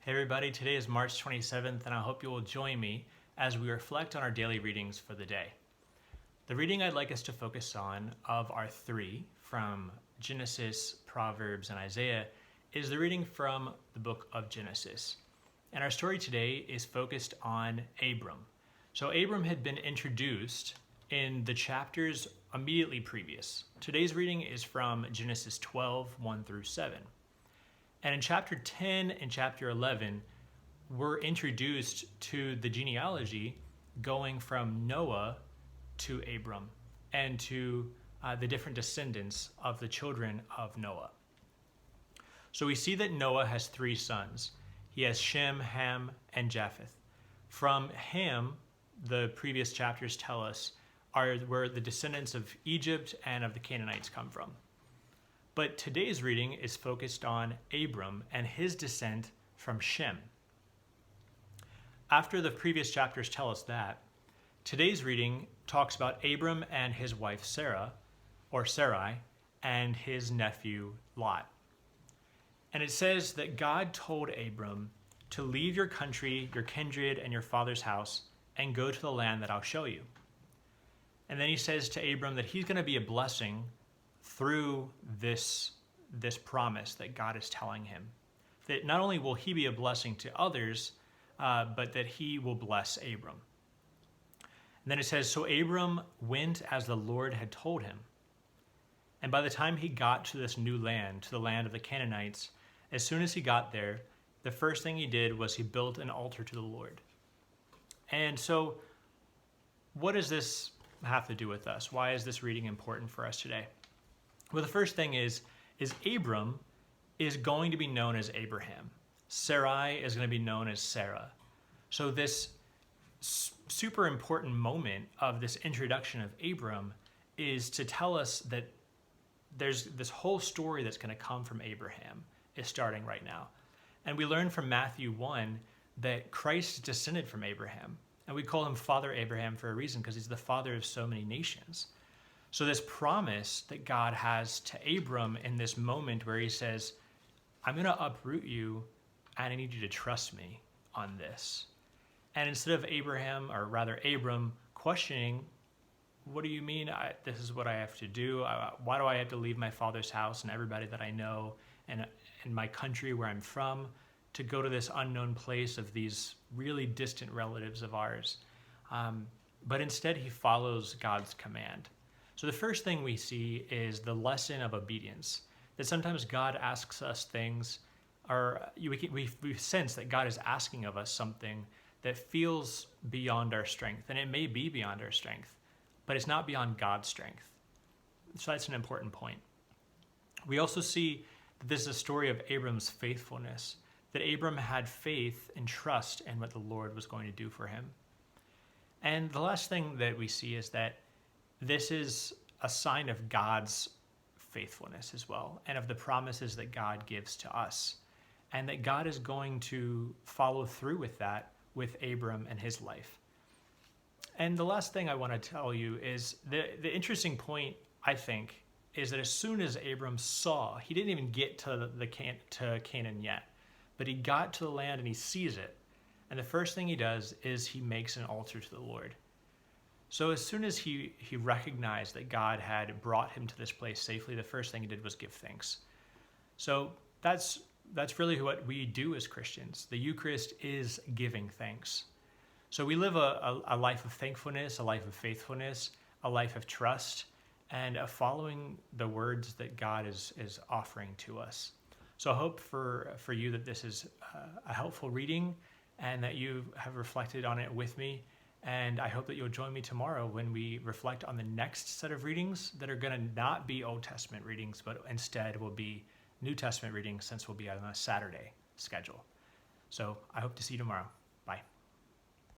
Hey everybody, today is March 27th and I hope you will join me as we reflect on our daily readings for the day. The reading I'd like us to focus on of our three from Genesis, Proverbs, and Isaiah is the reading from the book of Genesis. And our story today is focused on Abram. So Abram had been introduced in the chapters immediately previous. Today's reading is from Genesis 12, 1 through 7. And in chapter 10 and chapter 11, we're introduced to the genealogy going from Noah to Abram and to the different descendants of the children of Noah. So we see that Noah has three sons. He has Shem, Ham, and Japheth. From Ham, the previous chapters tell us, are where the descendants of Egypt and of the Canaanites come from. But today's reading is focused on Abram and his descent from Shem. After the previous chapters tell us that, today's reading talks about Abram and his wife Sarah, or Sarai, and his nephew Lot. And it says that God told Abram to leave your country, your kindred, and your father's house, and go to the land that I'll show you. And then he says to Abram that he's going to be a blessing through this promise that God is telling him. That not only will he be a blessing to others, but that he will bless Abram. And then it says, so Abram went as the Lord had told him. And by the time he got to this new land, to the land of the Canaanites, as soon as he got there, the first thing he did was he built an altar to the Lord. And so what does this have to do with us? Why is this reading important for us today? Well, the first thing is Abram is going to be known as Abraham. Sarai is going to be known as Sarah. So this super important moment of this introduction of Abram is to tell us that there's this whole story that's going to come from Abraham is starting right now. And we learn from Matthew 1 that Christ descended from Abraham. And we call him Father Abraham for a reason, because he's the father of so many nations. So this promise that God has to Abram in this moment where he says, I'm going to uproot you and I need you to trust me on this. And instead of Abram questioning, what do you mean this is what I have to do? Why do I have to leave my father's house and everybody that I know and my country where I'm from to go to this unknown place of these really distant relatives of ours? But instead he follows God's command. So the first thing we see is the lesson of obedience, that sometimes God asks us things, or we sense that God is asking of us something that feels beyond our strength, and it may be beyond our strength, but it's not beyond God's strength. So that's an important point. We also see that this is a story of Abram's faithfulness, that Abram had faith and trust in what the Lord was going to do for him. And the last thing that we see is that this is a sign of God's faithfulness as well, and of the promises that God gives to us, and that God is going to follow through with that with Abram and his life. And the last thing I want to tell you is the interesting point, I think, is that as soon as Abram saw, he didn't even get to Canaan yet, but he got to the land and he sees it. And the first thing he does is he makes an altar to the Lord. So as soon as he recognized that God had brought him to this place safely, the first thing he did was give thanks. So that's really what we do as Christians. The Eucharist is giving thanks. So we live a life of thankfulness, a life of faithfulness, a life of trust, and of following the words that God is offering to us. So I hope for you that this is a helpful reading and that you have reflected on it with me. And I hope that you'll join me tomorrow when we reflect on the next set of readings that are going to not be Old Testament readings, but instead will be New Testament readings, since we'll be on a Saturday schedule. So I hope to see you tomorrow.